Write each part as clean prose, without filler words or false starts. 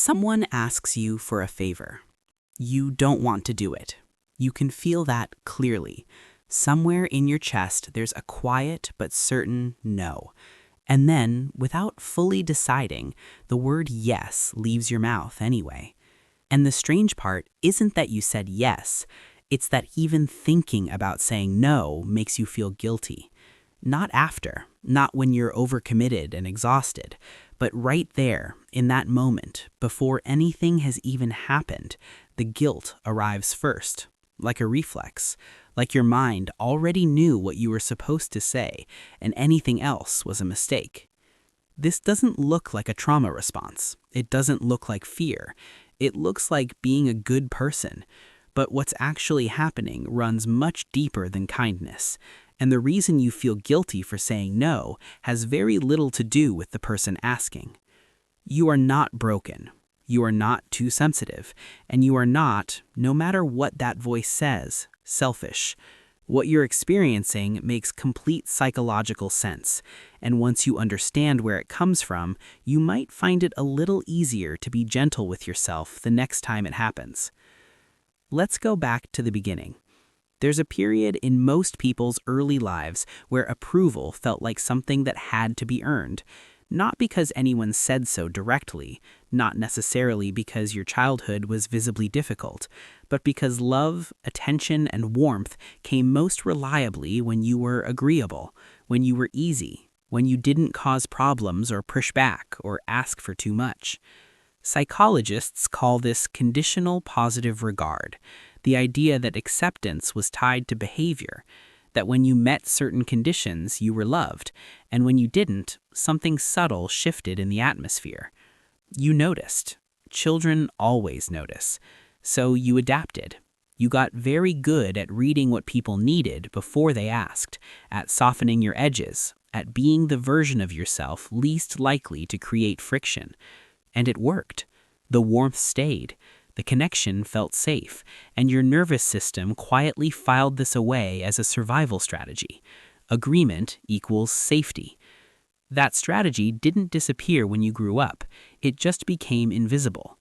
Someone asks you for a favor. You don't want to do it. You can feel that clearly. Somewhere in your chest, there's a quiet but certain no. And then, without fully deciding, the word yes leaves your mouth anyway. And the strange part isn't that you said yes, it's that even thinking about saying no makes you feel guilty. Not after, not when you're overcommitted and exhausted, but right there, in that moment, before anything has even happened, the guilt arrives first, like a reflex, like your mind already knew what you were supposed to say, and anything else was a mistake. This doesn't look like a trauma response. It doesn't look like fear. It looks like being a good person. But what's actually happening runs much deeper than kindness. And the reason you feel guilty for saying no has very little to do with the person asking. You are not broken. You are not too sensitive. And you are not, no matter what that voice says, selfish. What you're experiencing makes complete psychological sense. And once you understand where it comes from, you might find it a little easier to be gentle with yourself the next time it happens. Let's go back to the beginning. There's a period in most people's early lives where approval felt like something that had to be earned. Not because anyone said so directly, not necessarily because your childhood was visibly difficult, but because love, attention, and warmth came most reliably when you were agreeable, when you were easy, when you didn't cause problems or push back or ask for too much. Psychologists call this conditional positive regard, the idea that acceptance was tied to behavior, that when you met certain conditions, you were loved, and when you didn't, something subtle shifted in the atmosphere. You noticed. Children always notice. So you adapted. You got very good at reading what people needed before they asked, at softening your edges, at being the version of yourself least likely to create friction. And it worked. The warmth stayed. The connection felt safe, and your nervous system quietly filed this away as a survival strategy. Agreement equals safety. That strategy didn't disappear when you grew up. It just became invisible.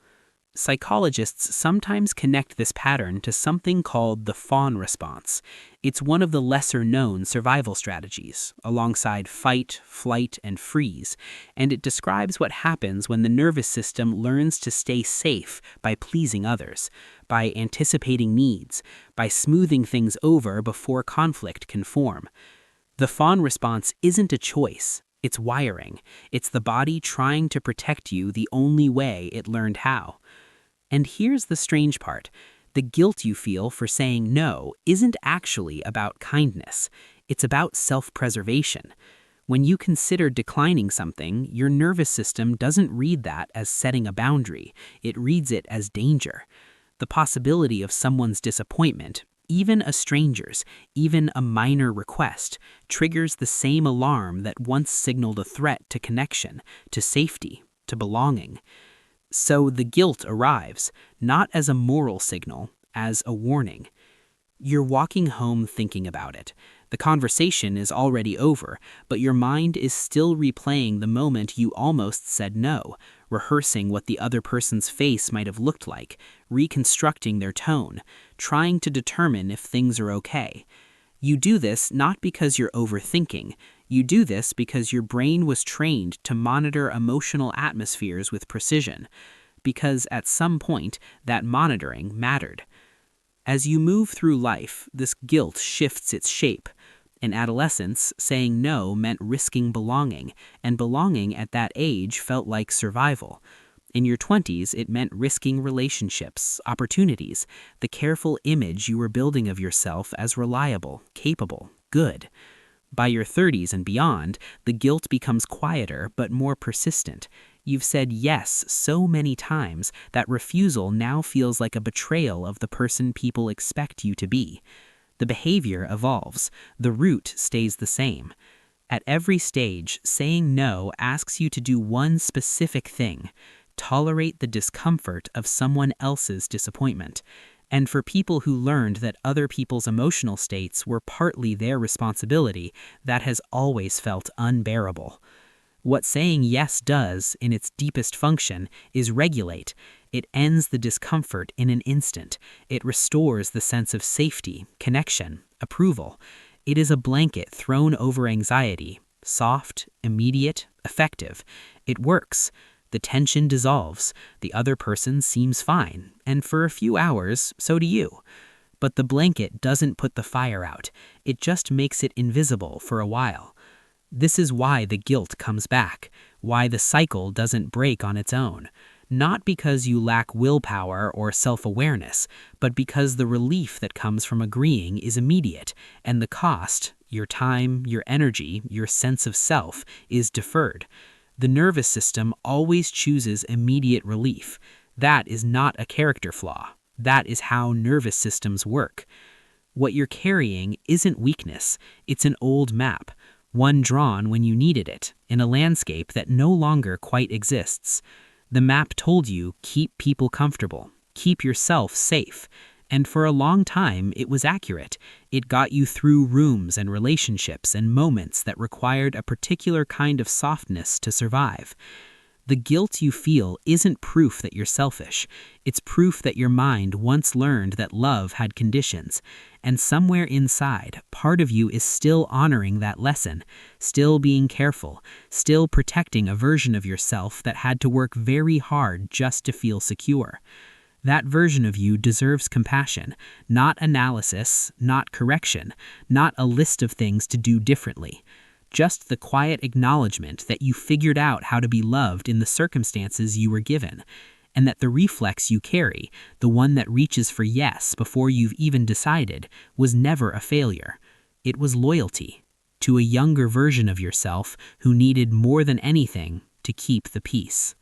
Psychologists sometimes connect this pattern to something called the fawn response. It's one of the lesser-known survival strategies, alongside fight, flight, and freeze, and it describes what happens when the nervous system learns to stay safe by pleasing others, by anticipating needs, by smoothing things over before conflict can form. The fawn response isn't a choice. It's wiring. It's the body trying to protect you the only way it learned how. And here's the strange part. The guilt you feel for saying no isn't actually about kindness. It's about self-preservation. When you consider declining something, your nervous system doesn't read that as setting a boundary. It reads it as danger. The possibility of someone's disappointment, even a stranger's, even a minor request, triggers the same alarm that once signaled a threat to connection, to safety, to belonging. So the guilt arrives, not as a moral signal, as a warning. You're walking home thinking about it. The conversation is already over, but your mind is still replaying the moment you almost said no, rehearsing what the other person's face might have looked like, reconstructing their tone, trying to determine if things are okay. You do this not because you're overthinking. You do this because your brain was trained to monitor emotional atmospheres with precision, because at some point, that monitoring mattered. As you move through life, this guilt shifts its shape. In adolescence, saying no meant risking belonging, and belonging at that age felt like survival. In your 20s, it meant risking relationships, opportunities, the careful image you were building of yourself as reliable, capable, good. By your 30s and beyond, the guilt becomes quieter but more persistent. You've said yes so many times that refusal now feels like a betrayal of the person people expect you to be. The behavior evolves. The root stays the same. At every stage, saying no asks you to do one specific thing: tolerate the discomfort of someone else's disappointment. And for people who learned that other people's emotional states were partly their responsibility, that has always felt unbearable. What saying yes does, in its deepest function, is regulate. It ends the discomfort in an instant. It restores the sense of safety, connection, approval. It is a blanket thrown over anxiety, soft, immediate, effective. It works. The tension dissolves. The other person seems fine, and for a few hours, so do you. But the blanket doesn't put the fire out. It just makes it invisible for a while. This is why the guilt comes back, why the cycle doesn't break on its own. Not because you lack willpower or self-awareness, but because the relief that comes from agreeing is immediate, and the cost, your time, your energy, your sense of self, is deferred. The nervous system always chooses immediate relief. That is not a character flaw. That is how nervous systems work. What you're carrying isn't weakness, it's an old map. One drawn when you needed it, in a landscape that no longer quite exists. The map told you, keep people comfortable, keep yourself safe. And for a long time, it was accurate. It got you through rooms and relationships and moments that required a particular kind of softness to survive. The guilt you feel isn't proof that you're selfish. It's proof that your mind once learned that love had conditions. And somewhere inside, part of you is still honoring that lesson, still being careful, still protecting a version of yourself that had to work very hard just to feel secure. That version of you deserves compassion, not analysis, not correction, not a list of things to do differently. Just the quiet acknowledgement that you figured out how to be loved in the circumstances you were given, and that the reflex you carry, the one that reaches for yes before you've even decided, was never a failure. It was loyalty to a younger version of yourself who needed more than anything to keep the peace.